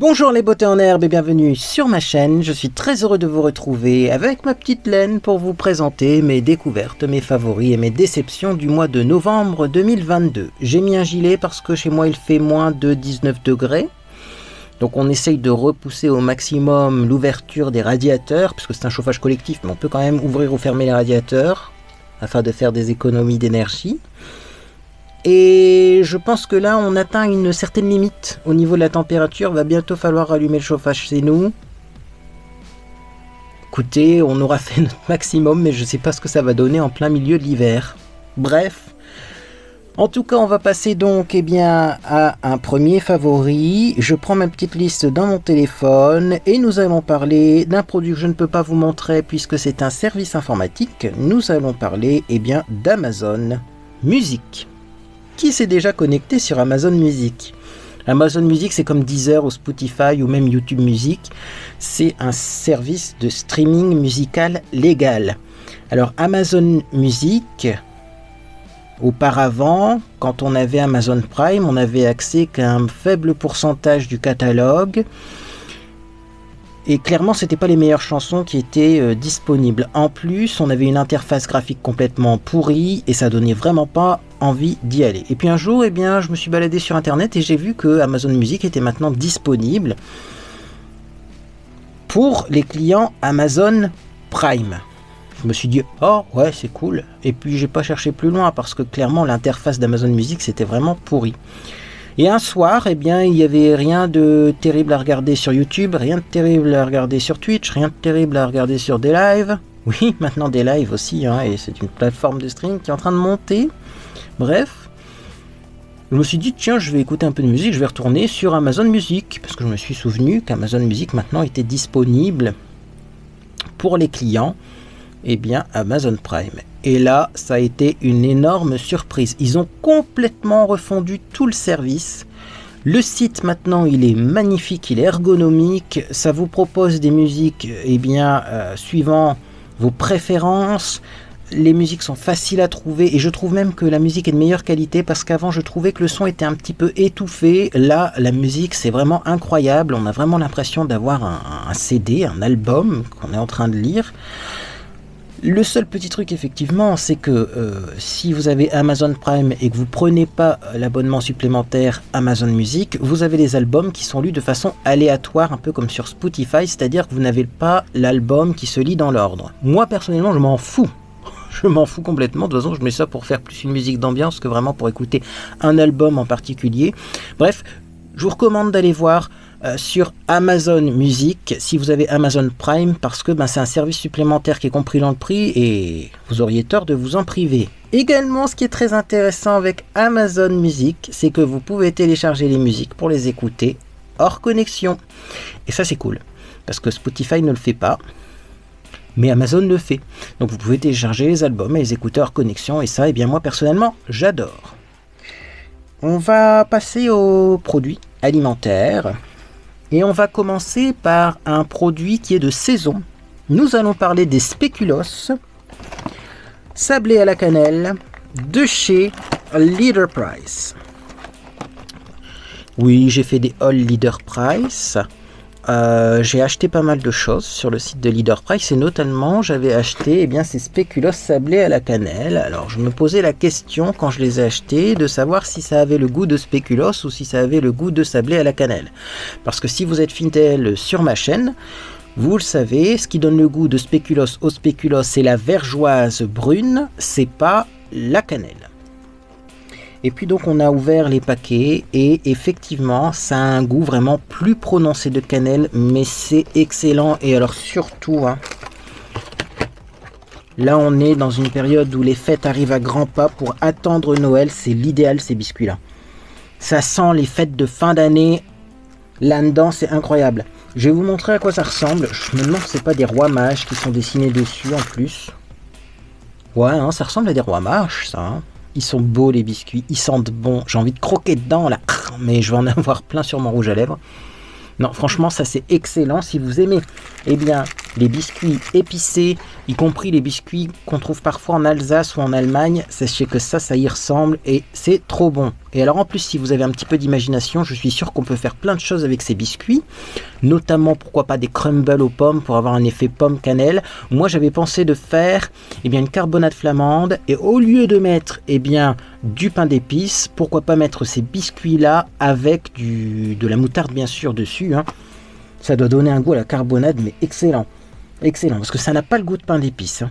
Bonjour les beautés en herbe et bienvenue sur ma chaîne. Je suis très heureux de vous retrouver avec ma petite laine pour vous présenter mes découvertes, mes favoris et mes déceptions du mois de novembre 2022. J'ai mis un gilet parce que chez moi il fait moins de 19 degrés. Donc on essaye de repousser au maximum l'ouverture des radiateurs, puisque c'est un chauffage collectif, mais on peut quand même ouvrir ou fermer les radiateurs afin de faire des économies d'énergie. Et je pense que là, on atteint une certaine limite au niveau de la température. Va bientôt falloir allumer le chauffage chez nous. Écoutez, on aura fait notre maximum, mais je ne sais pas ce que ça va donner en plein milieu de l'hiver. Bref. En tout cas, on va passer donc à un premier favori. Je prends ma petite liste dans mon téléphone et nous allons parler d'un produit que je ne peux pas vous montrer puisque c'est un service informatique. Nous allons parler d'Amazon Music. Qui s'est déjà connecté sur Amazon Music? Amazon Music, c'est comme Deezer ou Spotify ou même YouTube Music. C'est un service de streaming musical légal. Alors Amazon Music, auparavant, quand on avait Amazon Prime, on avait accès qu'à un faible pourcentage du catalogue. Et clairement, c'était pas les meilleures chansons qui étaient disponibles. En plus, on avait une interface graphique complètement pourrie et ça donnait vraiment pas envie d'y aller. Et puis un jour, je me suis baladé sur internet et j'ai vu que Amazon Music était maintenant disponible pour les clients Amazon Prime. Je me suis dit, oh ouais, c'est cool. Et puis j'ai pas cherché plus loin parce que clairement, l'interface d'Amazon Music, c'était vraiment pourri. Et un soir, il n'y avait rien de terrible à regarder sur YouTube, rien de terrible à regarder sur Twitch, rien de terrible à regarder sur des lives. Oui, maintenant des lives aussi, et c'est une plateforme de stream qui est en train de monter. Bref, je me suis dit, tiens, je vais écouter un peu de musique, je vais retourner sur Amazon Music, parce que je me suis souvenu qu'Amazon Music maintenant était disponible pour les clients, Amazon Prime. Et là, ça a été une énorme surprise. Ils ont complètement refondu tout le service. Le site maintenant, il est magnifique, il est ergonomique. Ça vous propose des musiques, suivant vos préférences. Les musiques sont faciles à trouver et je trouve même que la musique est de meilleure qualité parce qu'avant, je trouvais que le son était un petit peu étouffé. Là, la musique, c'est vraiment incroyable. On a vraiment l'impression d'avoir un CD, un album qu'on est en train de lire. Le seul petit truc effectivement, c'est que si vous avez Amazon Prime et que vous prenez pas l'abonnement supplémentaire Amazon Music, vous avez les albums qui sont lus de façon aléatoire, un peu comme sur Spotify, c'est-à-dire que vous n'avez pas l'album qui se lit dans l'ordre. Moi personnellement, je m'en fous. Je m'en fous complètement. De toute façon, je mets ça pour faire plus une musique d'ambiance que vraiment pour écouter un album en particulier. Bref, je vous recommande d'aller voir sur Amazon Music si vous avez Amazon Prime parce que c'est un service supplémentaire qui est compris dans le prix et vous auriez tort de vous en priver. Également, ce qui est très intéressant avec Amazon Music, c'est que vous pouvez télécharger les musiques pour les écouter hors connexion. Et ça, c'est cool parce que Spotify ne le fait pas. Mais Amazon le fait. Donc vous pouvez télécharger les albums et les écouter hors connexion et ça, moi personnellement, j'adore. On va passer aux produits alimentaires. Et on va commencer par un produit qui est de saison. Nous allons parler des spéculoos sablés à la cannelle de chez Leader Price. Oui, j'ai fait des hauls Leader Price. J'ai acheté pas mal de choses sur le site de Leader Price et notamment j'avais acheté ces spéculoos sablés à la cannelle. Alors je me posais la question quand je les ai achetés de savoir si ça avait le goût de spéculoos ou si ça avait le goût de sablé à la cannelle. Parce que si vous êtes fidèle sur ma chaîne, vous le savez, ce qui donne le goût de spéculoos au spéculoos, c'est la vergeoise brune, c'est pas la cannelle. Et puis donc on a ouvert les paquets et effectivement ça a un goût vraiment plus prononcé de cannelle, mais c'est excellent. Et alors surtout, là on est dans une période où les fêtes arrivent à grands pas. Pour attendre Noël, c'est l'idéal ces biscuits là. Ça sent les fêtes de fin d'année, là-dedans c'est incroyable. Je vais vous montrer à quoi ça ressemble. Je me demande si c'est pas des rois mages qui sont dessinés dessus en plus. Ouais, ça ressemble à des rois mages ça. Ils sont beaux les biscuits, ils sentent bon. J'ai envie de croquer dedans là, mais je vais en avoir plein sur mon rouge à lèvres. Non, franchement, ça c'est excellent. Si vous aimez les biscuits épicés, y compris les biscuits qu'on trouve parfois en Alsace ou en Allemagne, sachez que ça y ressemble et c'est trop bon. Et alors en plus, si vous avez un petit peu d'imagination, je suis sûr qu'on peut faire plein de choses avec ces biscuits, notamment pourquoi pas des crumbles aux pommes pour avoir un effet pomme cannelle. Moi j'avais pensé de faire une carbonade flamande, et au lieu de mettre du pain d'épices, pourquoi pas mettre ces biscuits là avec de la moutarde bien sûr dessus, hein. Ça doit donner un goût à la carbonade, mais excellent. Excellent, parce que ça n'a pas le goût de pain d'épices, hein.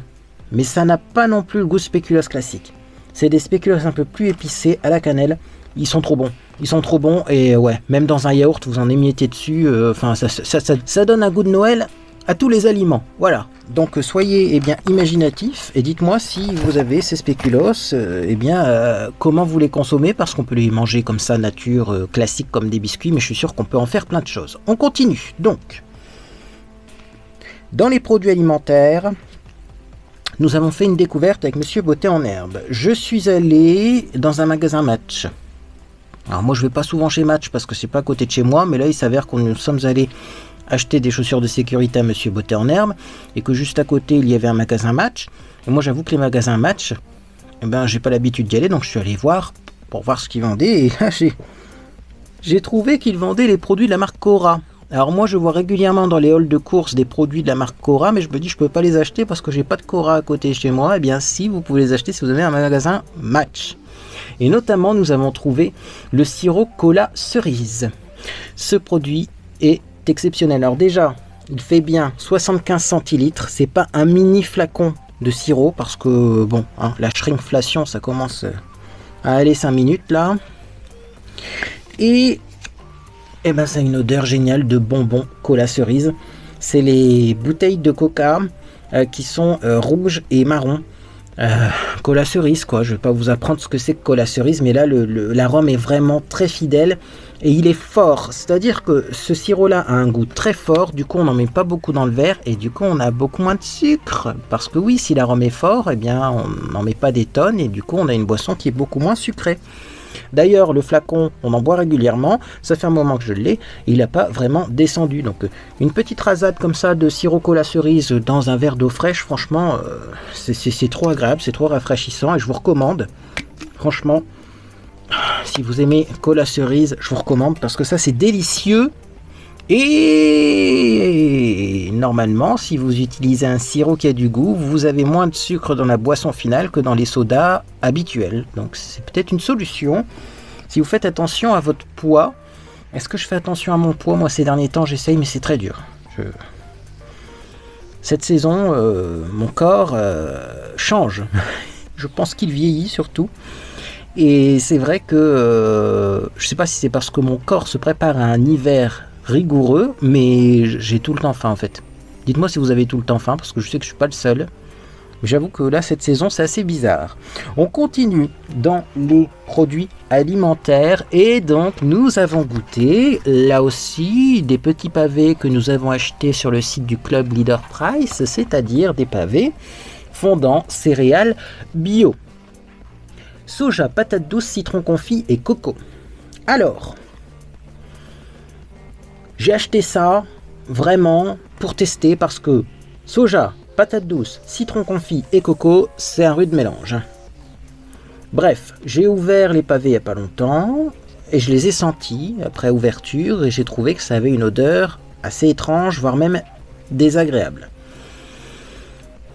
Mais ça n'a pas non plus le goût de spéculoos classique. C'est des spéculoos un peu plus épicés à la cannelle. Ils sont trop bons. Ils sont trop bons, et ouais, même dans un yaourt, vous en émiettez dessus. Enfin, ça donne un goût de Noël à tous les aliments. Voilà. Donc soyez imaginatifs et dites-moi si vous avez ces spéculoos, comment vous les consommez, parce qu'on peut les manger comme ça, nature, classique comme des biscuits, mais je suis sûr qu'on peut en faire plein de choses. On continue. Donc, dans les produits alimentaires, nous avons fait une découverte avec Monsieur Beauté en herbe. Je suis allé dans un magasin Match. Alors moi je vais pas souvent chez Match parce que c'est pas à côté de chez moi, mais là il s'avère que nous sommes allés acheter des chaussures de sécurité à Monsieur Beauté en herbe, et que juste à côté il y avait un magasin Match. Et moi j'avoue que les magasins Match, j'ai pas l'habitude d'y aller, donc je suis allé voir pour voir ce qu'ils vendaient, et là j'ai trouvé qu'ils vendaient les produits de la marque Cora. Alors moi je vois régulièrement dans les halls de course des produits de la marque Cora, mais je me dis je peux pas les acheter parce que j'ai pas de Cora à côté de chez moi. Si, vous pouvez les acheter si vous avez un magasin Match. Et notamment nous avons trouvé le sirop cola cerise. Ce produit est exceptionnel. Alors déjà, il fait bien 75 centilitres, c'est pas un mini flacon de sirop, parce que la shrinkflation ça commence à aller 5 minutes là. Et ça a une odeur géniale de bonbons cola cerise. C'est les bouteilles de coca qui sont rouges et marron. Cola cerise quoi, je vais pas vous apprendre ce que c'est que cola cerise, mais là l'arôme est vraiment très fidèle et il est fort, c'est à dire que ce sirop là a un goût très fort, du coup on n'en met pas beaucoup dans le verre et du coup on a beaucoup moins de sucre, parce que oui, si l'arôme est fort, on n'en met pas des tonnes et du coup on a une boisson qui est beaucoup moins sucrée. D'ailleurs le flacon on en boit régulièrement, ça fait un moment que je l'ai, il n'a pas vraiment descendu, donc une petite rasade comme ça de sirop cola cerise dans un verre d'eau fraîche, franchement c'est trop agréable, c'est trop rafraîchissant et je vous recommande, franchement, si vous aimez cola cerise, je vous recommande parce que ça c'est délicieux. Et normalement, si vous utilisez un sirop qui a du goût, vous avez moins de sucre dans la boisson finale que dans les sodas habituels. Donc c'est peut-être une solution. Si vous faites attention à votre poids, est-ce que je fais attention à mon poids? Moi ces derniers temps j'essaye, mais c'est très dur. Cette saison, mon corps change. Je pense qu'il vieillit surtout. Et c'est vrai que je sais pas si c'est parce que mon corps se prépare à un hiver rigoureux, mais j'ai tout le temps faim en fait. Dites-moi si vous avez tout le temps faim, parce que je sais que je suis pas le seul. J'avoue que là cette saison c'est assez bizarre. On continue dans les produits alimentaires et donc nous avons goûté là aussi des petits pavés que nous avons achetés sur le site du club Leader Price, c'est-à-dire des pavés fondant céréales bio. Soja, patate douce, citron confit et coco. Alors, j'ai acheté ça vraiment pour tester parce que soja, patate douce, citron confit et coco, c'est un rude mélange. Bref, j'ai ouvert les pavés il n'y a pas longtemps et je les ai sentis après ouverture et j'ai trouvé que ça avait une odeur assez étrange, voire même désagréable.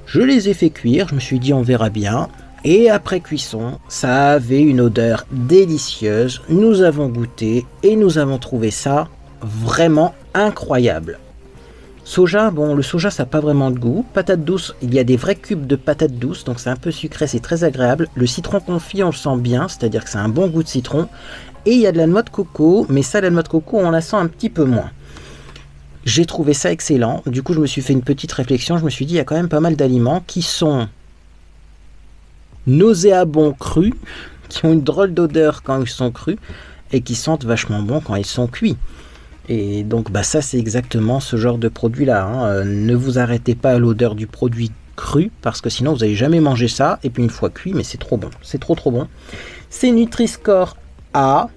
Je les ai fait cuire, je me suis dit on verra bien. Et après cuisson, ça avait une odeur délicieuse. Nous avons goûté et nous avons trouvé ça vraiment incroyable. Soja, le soja ça n'a pas vraiment de goût. Patate douce, il y a des vrais cubes de patate douce, donc c'est un peu sucré, c'est très agréable. Le citron confit, on le sent bien, c'est-à-dire que c'est un bon goût de citron. Et il y a de la noix de coco, mais ça, la noix de coco, on la sent un petit peu moins. J'ai trouvé ça excellent. Du coup, je me suis fait une petite réflexion. Je me suis dit, il y a quand même pas mal d'aliments qui sont nauséabonds crus, qui ont une drôle d'odeur quand ils sont crus, et qui sentent vachement bon quand ils sont cuits. Et donc ça c'est exactement ce genre de produit là. Ne vous arrêtez pas à l'odeur du produit cru, parce que sinon vous n'allez jamais manger ça, et puis une fois cuit, mais c'est trop bon, c'est trop bon. C'est Nutri-Score A,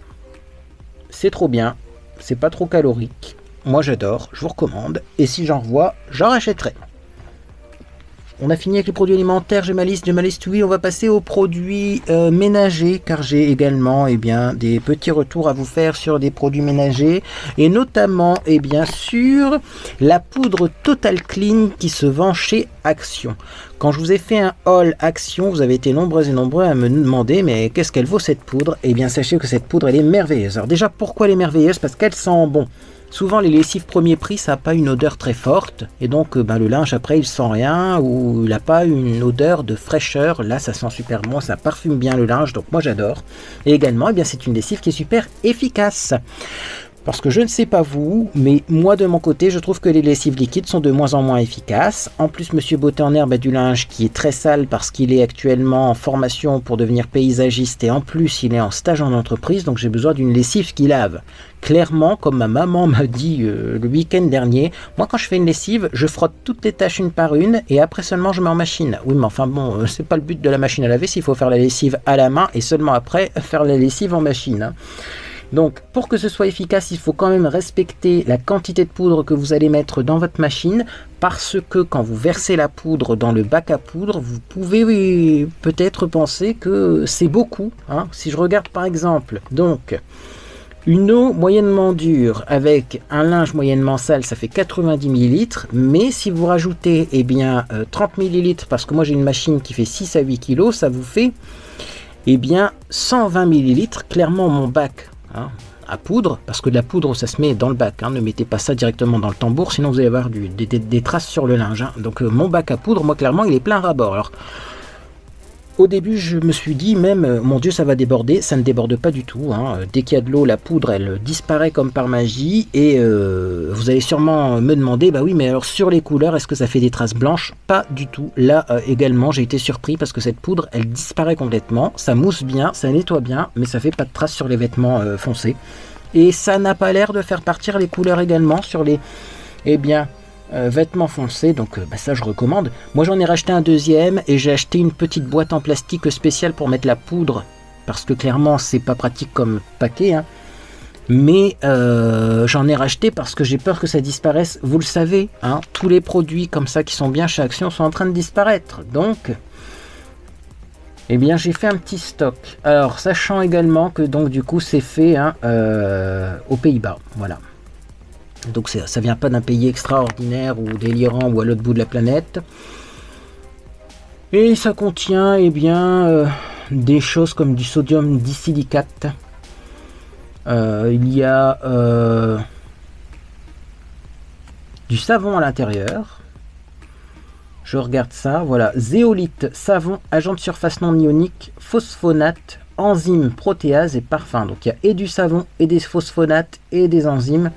c'est trop bien, c'est pas trop calorique, moi j'adore, je vous recommande, et si j'en revois, j'en rachèterai. on a fini avec les produits alimentaires, j'ai ma liste, oui, on va passer aux produits ménagers, car j'ai également des petits retours à vous faire sur des produits ménagers, et notamment sur la poudre Total Clean qui se vend chez Action. Quand je vous ai fait un haul Action, vous avez été nombreux et nombreux à me demander, mais qu'est-ce qu'elle vaut cette poudre? Eh bien, sachez que cette poudre, elle est merveilleuse. Alors déjà, pourquoi elle est merveilleuse? Parce qu'elle sent bon. Souvent, les lessives premier prix, ça n'a pas une odeur très forte. Et donc, le linge, après, il sent rien ou il n'a pas une odeur de fraîcheur. Là, ça sent super bon, ça parfume bien le linge. Donc, moi, j'adore. Et également, c'est une lessive qui est super efficace. Parce que je ne sais pas vous, mais moi de mon côté, je trouve que les lessives liquides sont de moins en moins efficaces. En plus, Monsieur Beauté en Herbe a du linge qui est très sale parce qu'il est actuellement en formation pour devenir paysagiste et en plus, il est en stage en entreprise, donc j'ai besoin d'une lessive qui lave. Clairement, comme ma maman m'a dit le week-end dernier, moi quand je fais une lessive, je frotte toutes les taches une par une et après seulement je mets en machine. Oui, mais enfin bon, c'est pas le but de la machine à laver, s'il faut faire la lessive à la main et seulement après faire la lessive en machine. Hein. Donc, pour que ce soit efficace, il faut quand même respecter la quantité de poudre que vous allez mettre dans votre machine, parce que quand vous versez la poudre dans le bac à poudre, vous pouvez peut-être penser que c'est beaucoup. Hein. Si je regarde par exemple, donc, une eau moyennement dure avec un linge moyennement sale, ça fait 90 ml, mais si vous rajoutez 30 ml, parce que moi j'ai une machine qui fait 6 à 8 kg, ça vous fait 120 ml, clairement mon bac. À poudre, parce que de la poudre ça se met dans le bac, ne mettez pas ça directement dans le tambour, sinon vous allez avoir des traces sur le linge. Donc mon bac à poudre, moi clairement il est plein ras-bord. Alors au début je me suis dit même, mon Dieu ça va déborder, ça ne déborde pas du tout. Dès qu'il y a de l'eau, la poudre elle disparaît comme par magie et vous allez sûrement me demander, bah oui mais alors sur les couleurs est-ce que ça fait des traces blanches? Pas du tout. Là également j'ai été surpris parce que cette poudre elle disparaît complètement, ça mousse bien, ça nettoie bien, mais ça fait pas de traces sur les vêtements foncés. Et ça n'a pas l'air de faire partir les couleurs également sur les vêtements foncés, donc ça je recommande. Moi j'en ai racheté un deuxième et j'ai acheté une petite boîte en plastique spéciale pour mettre la poudre, parce que clairement c'est pas pratique comme paquet, mais j'en ai racheté parce que j'ai peur que ça disparaisse. Vous le savez, tous les produits comme ça qui sont bien chez Action sont en train de disparaître, donc j'ai fait un petit stock. Alors sachant également que donc du coup c'est fait aux Pays-Bas, voilà. Donc ça vient pas d'un pays extraordinaire ou délirant ou à l'autre bout de la planète. Et ça contient des choses comme du sodium disilicate. Il y a du savon à l'intérieur. Je regarde ça, voilà. Zéolite, savon, agent de surface non ionique, phosphonate, enzymes, protéases et parfum. Donc il y a et du savon et des phosphonates et des enzymes.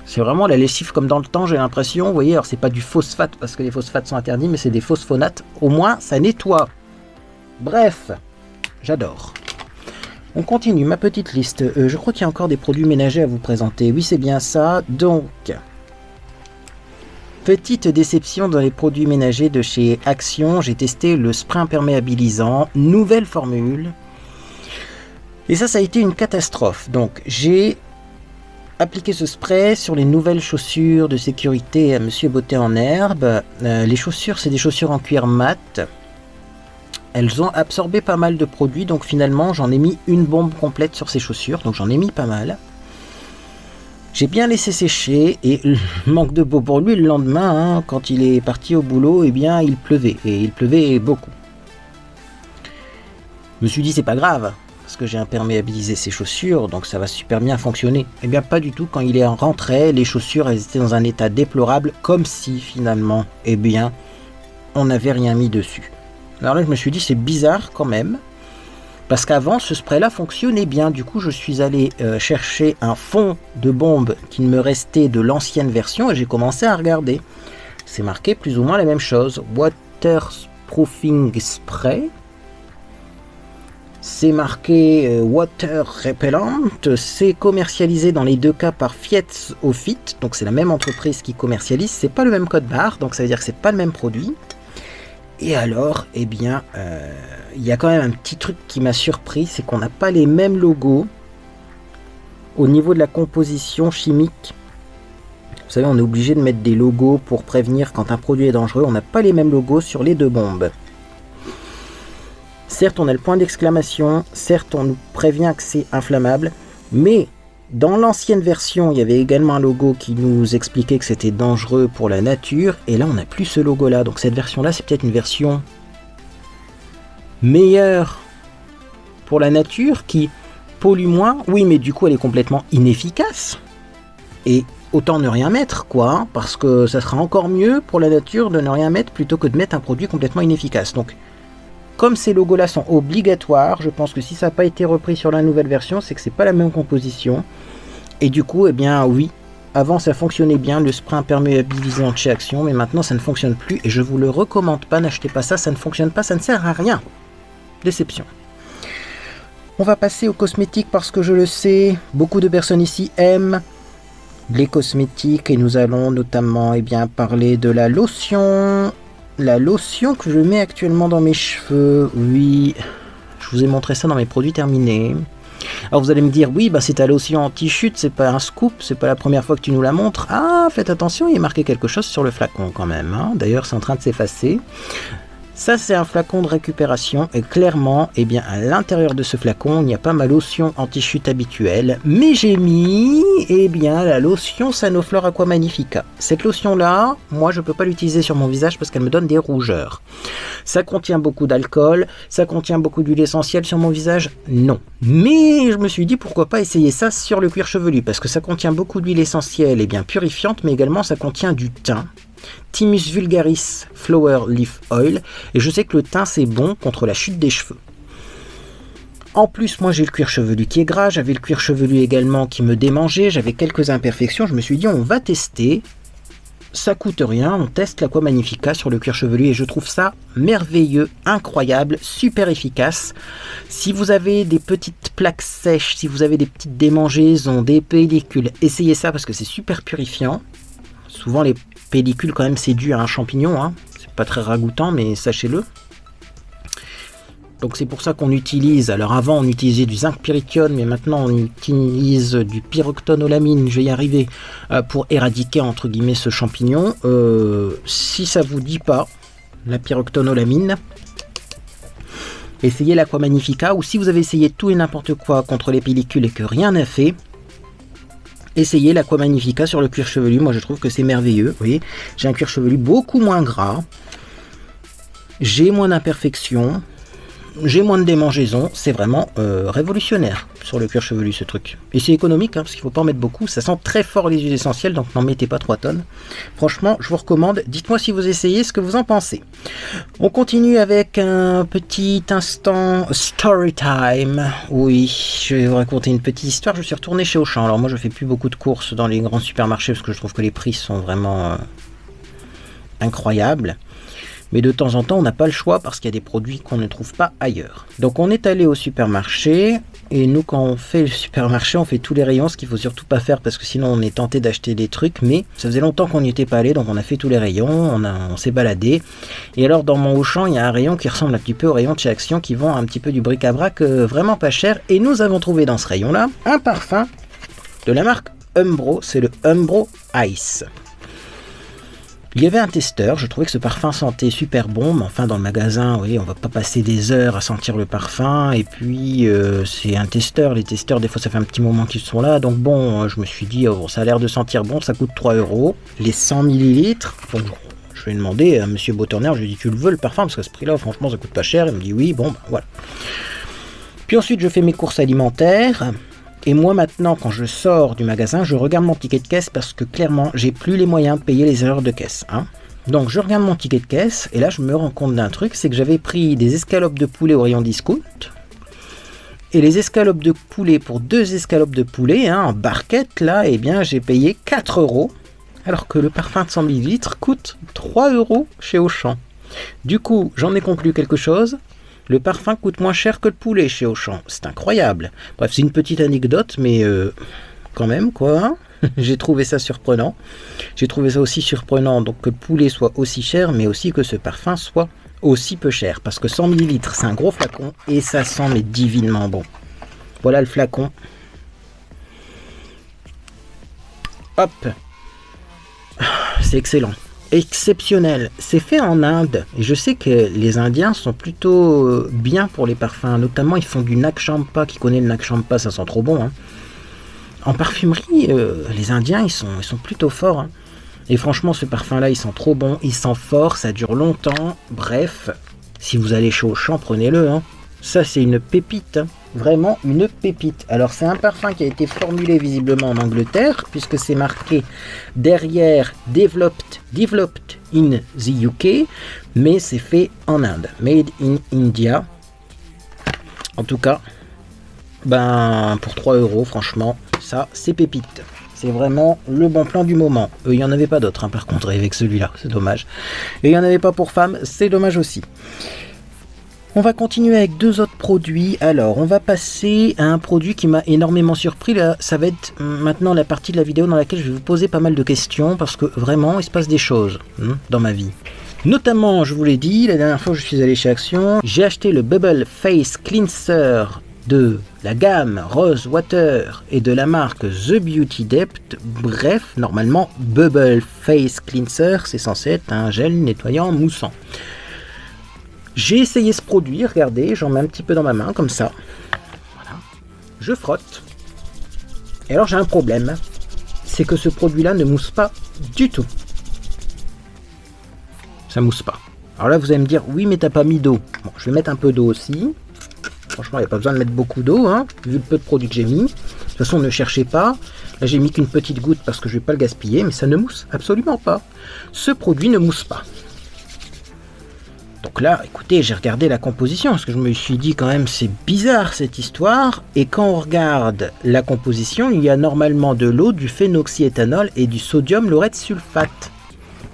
C'est vraiment la lessive comme dans le temps, j'ai l'impression. Vous voyez, alors c'est pas du phosphate parce que les phosphates sont interdits, mais c'est des phosphonates. Au moins, ça nettoie. Bref, j'adore. On continue ma petite liste. Je crois qu'il y a encore des produits ménagers à vous présenter. Oui, c'est bien ça. Donc, petite déception dans les produits ménagers de chez Action. J'ai testé le spray imperméabilisant, nouvelle formule. Et ça a été une catastrophe. Donc, j'ai appliquer ce spray sur les nouvelles chaussures de sécurité à Monsieur Beauté en Herbe. Les chaussures, c'est des chaussures en cuir mat. Elles ont absorbé pas mal de produits, donc finalement j'en ai mis une bombe complète sur ces chaussures, donc j'en ai mis pas mal. J'ai bien laissé sécher et manque de beau pour lui le lendemain, quand il est parti au boulot, il pleuvait, et il pleuvait beaucoup. Je me suis dit c'est pas grave, parce que j'ai imperméabilisé ses chaussures, donc ça va super bien fonctionner. Pas du tout. Quand il est rentré, les chaussures elles étaient dans un état déplorable, comme si finalement, on n'avait rien mis dessus. Alors là, je me suis dit c'est bizarre quand même, parce qu'avant ce spray là fonctionnait bien. Du coup, je suis allé chercher un fond de bombe qui me restait de l'ancienne version et j'ai commencé à regarder. C'est marqué plus ou moins la même chose. Waterproofing spray. C'est marqué Water Repellent, c'est commercialisé dans les deux cas par Fiat au Fit, donc c'est la même entreprise qui commercialise, c'est pas le même code barre, donc ça veut dire que c'est pas le même produit. Et alors, il y a quand même un petit truc qui m'a surpris, c'est qu'on n'a pas les mêmes logos au niveau de la composition chimique Vous savez, on est obligé de mettre des logos pour prévenir quand un produit est dangereux. On n'a pas les mêmes logos sur les 2 bombes. Certes, on a le point d'exclamation. Certes, on nous prévient que c'est inflammable. Mais dans l'ancienne version, il y avait également un logo qui nous expliquait que c'était dangereux pour la nature. Et là, on n'a plus ce logo-là. Donc cette version-là, c'est peut-être une version meilleure pour la nature qui pollue moins. Oui, mais du coup, elle est complètement inefficace. Et autant ne rien mettre, quoi, hein, parce que ça sera encore mieux pour la nature de ne rien mettre plutôt que de mettre un produit complètement inefficace. Donc, comme ces logos-là sont obligatoires, je pense que si ça n'a pas été repris sur la nouvelle version, c'est que c'est pas la même composition. Et du coup, eh bien, oui, avant ça fonctionnait bien, le spray imperméabilisant de chez Action, mais maintenant ça ne fonctionne plus et je vous le recommande pas, n'achetez pas ça, ça ne fonctionne pas, ça ne sert à rien. Déception. On va passer aux cosmétiques parce que je le sais, beaucoup de personnes ici aiment les cosmétiques et nous allons notamment parler de la lotion que je mets actuellement dans mes cheveux. Oui, je vous ai montré ça dans mes produits terminés. Alors vous allez me dire, oui, c'est ta lotion anti-chute, c'est pas un scoop, c'est pas la première fois que tu nous la montres. Ah, faites attention, il est marqué quelque chose sur le flacon quand même, hein. D'ailleurs c'est en train de s'effacer. Ça, c'est un flacon de récupération et clairement, à l'intérieur de ce flacon, il n'y a pas ma lotion anti-chute habituelle, mais j'ai mis, la lotion Sanoflore Aqua Magnifica. Cette lotion-là, moi, je peux pas l'utiliser sur mon visage parce qu'elle me donne des rougeurs. Ça contient beaucoup d'alcool, ça contient beaucoup d'huile essentielle sur mon visage, non. Mais je me suis dit, pourquoi pas essayer ça sur le cuir chevelu, parce que ça contient beaucoup d'huile essentielle purifiante, mais également ça contient du thym. Thymus vulgaris Flower Leaf Oil, et je sais que le thym c'est bon contre la chute des cheveux. En plus, moi j'ai le cuir chevelu qui est gras, j'avais le cuir chevelu également qui me démangeait, j'avais quelques imperfections, je me suis dit on va tester, ça coûte rien, on teste l'Aqua Magnifica sur le cuir chevelu et je trouve ça merveilleux, incroyable, super efficace. Si vous avez des petites plaques sèches, si vous avez des petites démangeaisons, des pellicules, essayez ça parce que c'est super purifiant. Souvent les pellicule quand même c'est dû à un champignon, hein. C'est pas très ragoûtant mais sachez-le. Donc c'est pour ça qu'on utilise, alors avant on utilisait du zinc pyrithione mais maintenant on utilise du pyroxynolamine, je vais y arriver, pour éradiquer entre guillemets ce champignon. Si ça vous dit pas la pyroxynolamine, essayez l'Aqua Magnifica, ou si vous avez essayé tout et n'importe quoi contre les pellicules et que rien n'a fait, essayez l'Aqua Magnifica sur le cuir chevelu. Moi je trouve que c'est merveilleux. Vous voyez, j'ai un cuir chevelu beaucoup moins gras, j'ai moins d'imperfections, j'ai moins de démangeaisons. C'est vraiment révolutionnaire sur le cuir chevelu ce truc. Et c'est économique parce qu'il ne faut pas en mettre beaucoup. Ça sent très fort les huiles essentielles, donc n'en mettez pas 3 tonnes. Franchement, je vous recommande. Dites-moi si vous essayez ce que vous en pensez. On continue avec un petit instant story time. Oui, je vais vous raconter une petite histoire. Je suis retourné chez Auchan. Alors moi, je fais plus beaucoup de courses dans les grands supermarchés parce que je trouve que les prix sont vraiment incroyables. Mais de temps en temps, on n'a pas le choix parce qu'il y a des produits qu'on ne trouve pas ailleurs. Donc on est allé au supermarché, et nous quand on fait le supermarché, on fait tous les rayons, ce qu'il ne faut surtout pas faire parce que sinon on est tenté d'acheter des trucs, mais ça faisait longtemps qu'on n'y était pas allé, donc on a fait tous les rayons, on s'est baladé. Et alors dans mon Auchan, il y a un rayon qui ressemble un petit peu au rayon de chez Action qui vend un petit peu du bric-à-brac vraiment pas cher, et nous avons trouvé dans ce rayon-là un parfum de la marque Umbro, c'est le Umbro Ice. Il y avait un testeur, je trouvais que ce parfum sentait super bon, mais enfin dans le magasin, oui, on va pas passer des heures à sentir le parfum, et puis c'est un testeur, les testeurs des fois ça fait un petit moment qu'ils sont là, donc bon, je me suis dit, oh, ça a l'air de sentir bon, ça coûte 3 €, les 100 ml, donc je vais demander à monsieur Beautourner, je lui ai dit, tu le veux le parfum, parce qu'à ce prix-là, franchement ça coûte pas cher, il me dit oui, bon, voilà. Puis ensuite je fais mes courses alimentaires. Et moi maintenant, quand je sors du magasin, je regarde mon ticket de caisse parce que clairement, j'ai plus les moyens de payer les erreurs de caisse, hein. Donc je regarde mon ticket de caisse et là je me rends compte d'un truc, c'est que j'avais pris des escalopes de poulet au rayon discount. Et les escalopes de poulet, pour 2 escalopes de poulet, hein, en barquette, là, j'ai payé 4 €. Alors que le parfum de 100 ml coûte 3 € chez Auchan. Du coup, j'en ai conclu quelque chose. Le parfum coûte moins cher que le poulet chez Auchan. C'est incroyable. Bref, c'est une petite anecdote, mais quand même, quoi. J'ai trouvé ça surprenant. J'ai trouvé ça aussi surprenant donc que le poulet soit aussi cher, mais aussi que ce parfum soit aussi peu cher. Parce que 100 ml, c'est un gros flacon et ça sent mais divinement bon. Voilà le flacon. Hop. c'est excellent. Exceptionnel. C'est fait en Inde. Et je sais que les Indiens sont plutôt bien pour les parfums. Notamment, ils font du Nag Champa. Qui connaît le Nag Champa, ça sent trop bon. Hein. En parfumerie, les Indiens, ils sont plutôt forts. Hein. Et franchement, ce parfum-là, il sent trop bon. Il sent fort, ça dure longtemps. Bref, si vous allez chez Auchan, prenez-le. Hein. Ça, c'est une pépite. Hein. Vraiment une pépite. Alors, c'est un parfum qui a été formulé visiblement en Angleterre, puisque c'est marqué derrière developed in the UK, mais c'est fait en Inde. Made in India. En tout cas, ben, pour 3 €, franchement, ça, c'est pépite. C'est vraiment le bon plan du moment. Il n'y en avait pas d'autres, hein, par contre, avec celui-là. C'est dommage. Et il n'y en avait pas pour femmes, c'est dommage aussi. On va continuer avec 2 autres produits. Alors, on va passer à un produit qui m'a énormément surpris. Là, ça va être maintenant la partie de la vidéo dans laquelle je vais vous poser pas mal de questions parce que vraiment, il se passe des choses dans ma vie. Notamment, je vous l'ai dit, la dernière fois que je suis allé chez Action, j'ai acheté le Bubble Face Cleanser de la gamme Rose Water et de la marque The Beauty Depth. Bref, normalement, Bubble Face Cleanser, c'est censé être un gel nettoyant moussant. J'ai essayé ce produit, regardez, j'en mets un petit peu dans ma main, comme ça. Voilà. Je frotte. Et alors j'ai un problème, c'est que ce produit-là ne mousse pas du tout. Ça mousse pas. Alors là, vous allez me dire, oui, mais t'as pas mis d'eau. Bon, je vais mettre un peu d'eau aussi. Franchement, il n'y a pas besoin de mettre beaucoup d'eau, hein, vu le peu de produit que j'ai mis. De toute façon, ne cherchez pas. Là, j'ai mis qu'une petite goutte parce que je ne vais pas le gaspiller, mais ça ne mousse absolument pas. Ce produit ne mousse pas. Donc là, écoutez, j'ai regardé la composition, parce que je me suis dit quand même, c'est bizarre cette histoire. Et quand on regarde la composition, il y a normalement de l'eau, du phénoxyéthanol et du sodium laureth sulfate.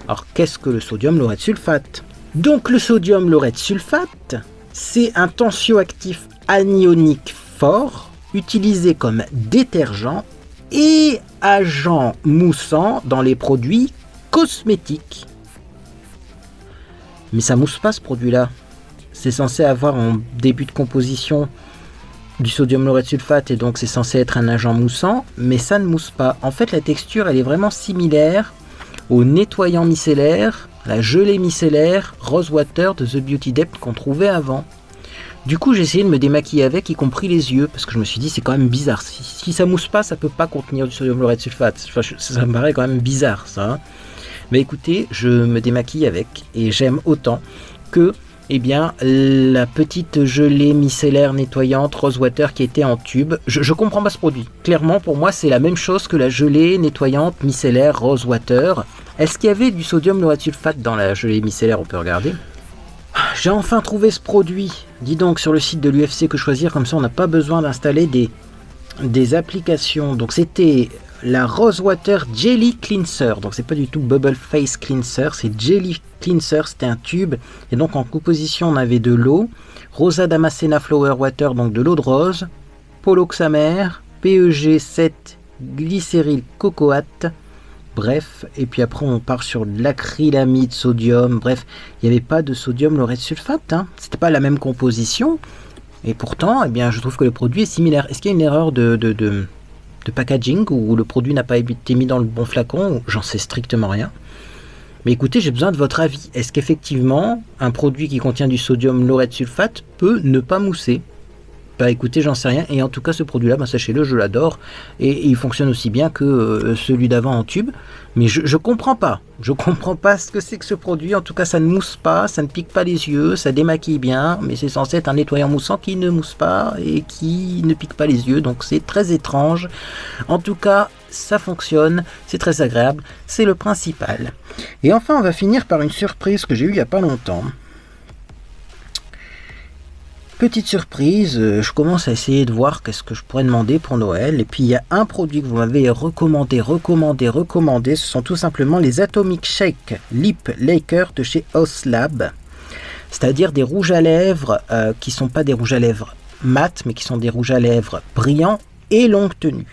Alors, qu'est-ce que le sodium laureth sulfate? Donc, le sodium laureth sulfate, c'est un tensioactif anionique fort, utilisé comme détergent et agent moussant dans les produits cosmétiques. Mais ça mousse pas ce produit-là. C'est censé avoir en début de composition du sodium laureth sulfate et donc c'est censé être un agent moussant, mais ça ne mousse pas. En fait, la texture, elle est vraiment similaire au nettoyant micellaire, la gelée micellaire Rose Water de The Beauty Depth qu'on trouvait avant. Du coup, j'ai essayé de me démaquiller avec, y compris les yeux, parce que je me suis dit, c'est quand même bizarre. Si ça mousse pas, ça peut pas contenir du sodium laureth sulfate. Enfin, ça me paraît quand même bizarre, ça. Hein. Mais écoutez, je me démaquille avec et j'aime autant que eh bien, la petite gelée micellaire nettoyante Rose Water qui était en tube. Je comprends pas ce produit. Clairement, pour moi, c'est la même chose que la gelée nettoyante micellaire Rose Water. Est-ce qu'il y avait du sodium laureth sulfate dans la gelée micellaire? On peut regarder. J'ai enfin trouvé ce produit. Dis donc sur le site de l'UFC Que Choisir, comme ça on n'a pas besoin d'installer des applications. Donc c'était la Rose Water Jelly Cleanser, donc c'est pas du tout Bubble Face Cleanser, c'est Jelly Cleanser, c'était un tube, et donc en composition on avait de l'eau, Rosa Damascena Flower Water, donc de l'eau de rose, Poloxamer, PEG 7, glycéryl cocoate, bref, et puis après on part sur de l'acrylamide sodium, bref, il n'y avait pas de sodium laureth sulfate, hein. C'était pas la même composition, et pourtant, eh bien, je trouve que le produit est similaire. Est-ce qu'il y a une erreur de packaging où le produit n'a pas été mis dans le bon flacon? J'en sais strictement rien. Mais écoutez, j'ai besoin de votre avis. Est-ce qu'effectivement, un produit qui contient du sodium laureth sulfate peut ne pas mousser? Bah écoutez, j'en sais rien. Et en tout cas, ce produit-là, bah, sachez-le, je l'adore. Et il fonctionne aussi bien que celui d'avant en tube. Mais je comprends pas. Je comprends pas ce que c'est que ce produit. En tout cas, ça ne mousse pas, ça ne pique pas les yeux, ça démaquille bien. Mais c'est censé être un nettoyant moussant qui ne mousse pas et qui ne pique pas les yeux. Donc c'est très étrange. En tout cas, ça fonctionne. C'est très agréable. C'est le principal. Et enfin, on va finir par une surprise que j'ai eue il n'y a pas longtemps. Petite surprise, je commence à essayer de voir qu'est-ce que je pourrais demander pour Noël. Et puis il y a un produit que vous m'avez recommandé. Ce sont tout simplement les Atomic Shake Lip Lacquer de chez Oslab. C'est-à-dire des rouges à lèvres qui ne sont pas des rouges à lèvres mat, mais qui sont des rouges à lèvres brillants et longue tenue.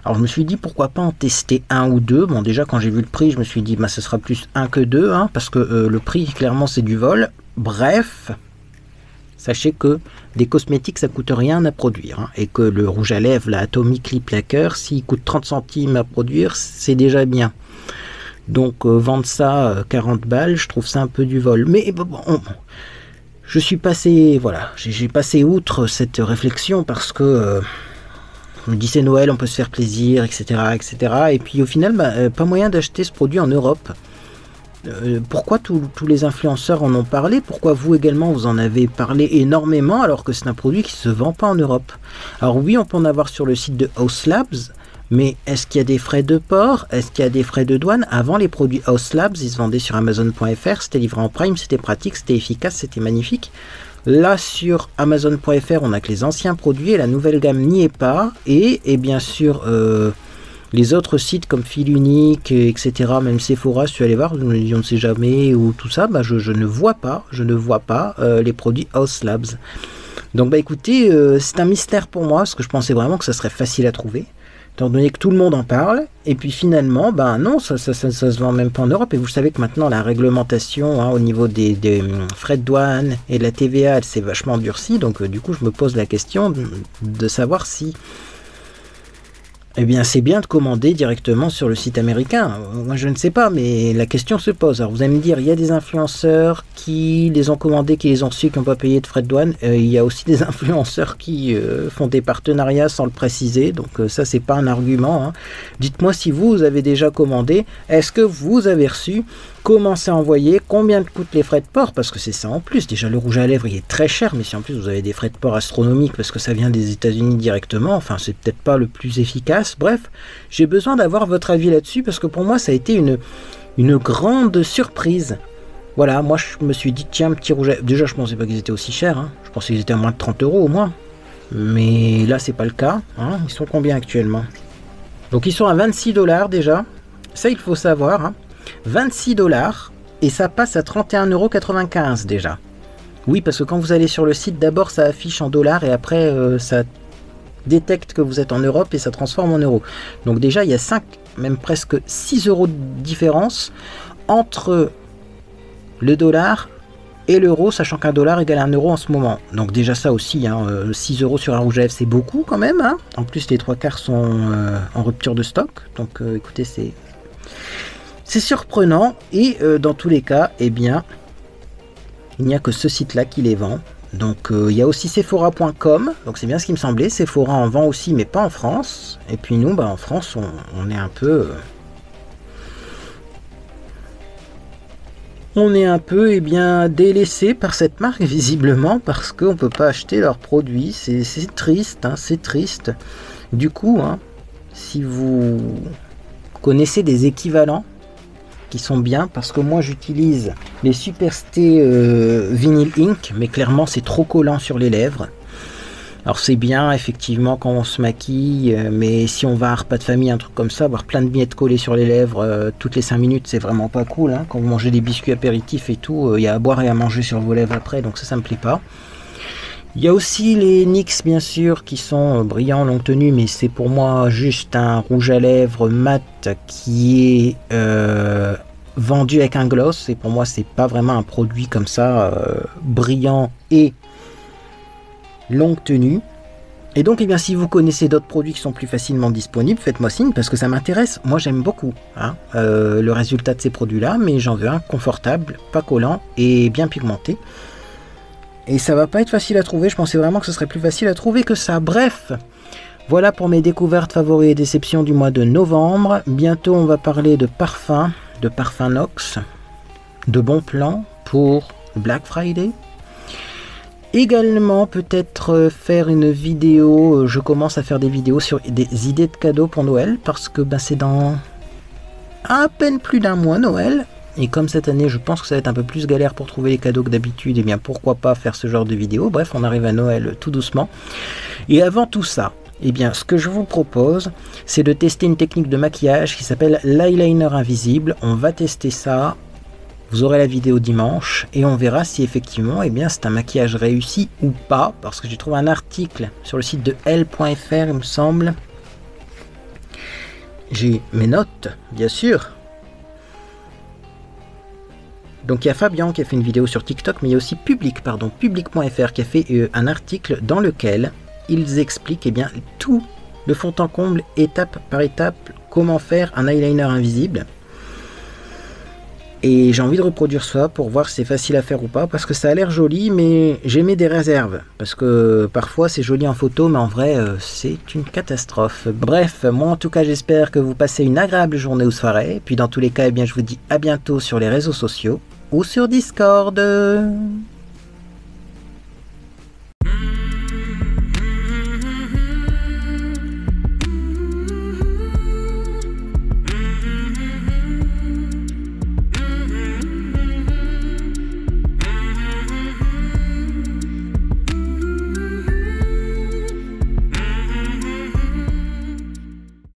Alors je me suis dit pourquoi pas en tester un ou deux. Bon déjà quand j'ai vu le prix, je me suis dit bah, ce sera plus un que deux, hein, parce que le prix clairement c'est du vol. Bref. Sachez que des cosmétiques, ça coûte rien à produire. Hein, et que le rouge à lèvres, la Atomic Lip Lacquer, s'il coûte 30 centimes à produire, c'est déjà bien. Donc vendre ça 40 balles, je trouve ça un peu du vol. Mais bon, je suis passé, voilà, j'ai passé outre cette réflexion parce que je me dis c'est Noël, on peut se faire plaisir, etc. etc. Et puis au final, pas moyen d'acheter ce produit en Europe. Pourquoi tous les influenceurs en ont parlé? Pourquoi vous également vous en avez parlé énormément alors que c'est un produit qui se vend pas en Europe? Alors oui, on peut en avoir sur le site de House Labs, mais est-ce qu'il y a des frais de port? Est-ce qu'il y a des frais de douane? Avant, les produits House Labs, ils se vendaient sur Amazon.fr, c'était livré en Prime, c'était pratique, c'était efficace, c'était magnifique. Là, sur Amazon.fr, on a que les anciens produits et la nouvelle gamme n'y est pas. Et bien sûr, les autres sites comme Fil Unique, etc., même Sephora, si tu allais voir, on ne sait jamais, ou tout ça, je ne vois pas, les produits House Labs. Donc écoutez, c'est un mystère pour moi, parce que je pensais vraiment que ça serait facile à trouver, étant donné que tout le monde en parle, et puis finalement, non, ça se vend même pas en Europe, et vous savez que maintenant la réglementation au niveau des frais de douane et de la TVA, elle s'est vachement durcie, donc du coup je me pose la question de savoir si c'est bien de commander directement sur le site américain. Moi, je ne sais pas, mais la question se pose. Alors, vous allez me dire, il y a des influenceurs qui les ont commandés, qui les ont reçus, qui n'ont pas payé de frais de douane. Il y a aussi des influenceurs qui font des partenariats sans le préciser. Donc, ça, c'est pas un argument. Hein. Dites-moi si vous avez déjà commandé. Est-ce que vous avez reçu? Comment c'est envoyé? Combien coûtent les frais de port? Parce que c'est ça en plus. Déjà, le rouge à lèvres, il est très cher. Mais si en plus, vous avez des frais de port astronomiques parce que ça vient des États-Unis directement, enfin, c'est peut-être pas le plus efficace. Bref, j'ai besoin d'avoir votre avis là-dessus parce que pour moi, ça a été une grande surprise. Voilà, moi, je me suis dit, tiens, petit rouge à lèvres. Déjà, je pensais pas qu'ils étaient aussi chers. Hein. Je pensais qu'ils étaient à moins de 30 € au moins. Mais là, c'est pas le cas. Hein. Ils sont combien actuellement? Donc, ils sont à 26 $ déjà. Ça, il faut savoir. Hein. 26 $ et ça passe à 31,95 € déjà. Oui, parce que quand vous allez sur le site, d'abord ça affiche en dollars et après ça détecte que vous êtes en Europe et ça transforme en euros. Donc déjà il y a 5, même presque 6 € de différence entre le dollar et l'euro, sachant qu'un dollar égale un euro en ce moment. Donc déjà ça aussi, 6 € sur un rouge à lèvres, c'est beaucoup quand même. Hein. En plus les 3/4 sont en rupture de stock. Donc écoutez, c'est surprenant et dans tous les cas, il n'y a que ce site-là qui les vend. Donc il y a aussi Sephora.com, donc c'est bien ce qui me semblait. Sephora en vend aussi, mais pas en France. Et puis nous, en France, on est un peu... On est un peu délaissé par cette marque, visiblement, parce qu'on ne peut pas acheter leurs produits. C'est triste, hein, c'est triste. Du coup, si vous connaissez des équivalents, qui sont bien, parce que moi j'utilise les Superstay Vinyl Ink, mais clairement c'est trop collant sur les lèvres. Alors c'est bien effectivement quand on se maquille, mais si on va à un repas de famille, un truc comme ça, avoir plein de miettes collées sur les lèvres toutes les 5 minutes, c'est vraiment pas cool. Hein. Quand vous mangez des biscuits apéritifs et tout, il y a à boire et à manger sur vos lèvres après, donc ça me plaît pas. Il y a aussi les NYX bien sûr qui sont brillants, longue tenue, mais c'est pour moi juste un rouge à lèvres mat qui est vendu avec un gloss, et pour moi c'est pas vraiment un produit comme ça brillant et longue tenue. Et donc si vous connaissez d'autres produits qui sont plus facilement disponibles, faites-moi signe parce que ça m'intéresse. Moi j'aime beaucoup le résultat de ces produits là, mais j'en veux un confortable, pas collant et bien pigmenté. Et ça va pas être facile à trouver, je pensais vraiment que ce serait plus facile à trouver que ça. Bref, voilà pour mes découvertes, favoris et déceptions du mois de novembre. Bientôt on va parler de parfums Nox, de bons plans pour Black Friday. Également peut-être faire une vidéo, je commence à faire des vidéos sur des idées de cadeaux pour Noël, parce que c'est dans à peine plus d'un mois Noël. Et comme cette année, je pense que ça va être un peu plus galère pour trouver les cadeaux que d'habitude, et bien pourquoi pas faire ce genre de vidéo. Bref, on arrive à Noël tout doucement. Et avant tout ça, ce que je vous propose, c'est de tester une technique de maquillage qui s'appelle l'eyeliner invisible. On va tester ça. Vous aurez la vidéo dimanche et on verra si effectivement, c'est un maquillage réussi ou pas. Parce que j'ai trouvé un article sur le site de elle.fr, il me semble. J'ai mes notes, bien sûr. Donc il y a Fabien qui a fait une vidéo sur TikTok, mais il y a aussi public.fr qui a fait un article dans lequel ils expliquent tout de fond en comble, étape par étape, comment faire un eyeliner invisible. Et j'ai envie de reproduire ça pour voir si c'est facile à faire ou pas, parce que ça a l'air joli, mais j'ai mis des réserves. Parce que parfois c'est joli en photo, mais en vrai c'est une catastrophe. Bref, moi en tout cas j'espère que vous passez une agréable journée ou soirée. Puis dans tous les cas, eh bien, je vous dis à bientôt sur les réseaux sociaux ou sur Discord.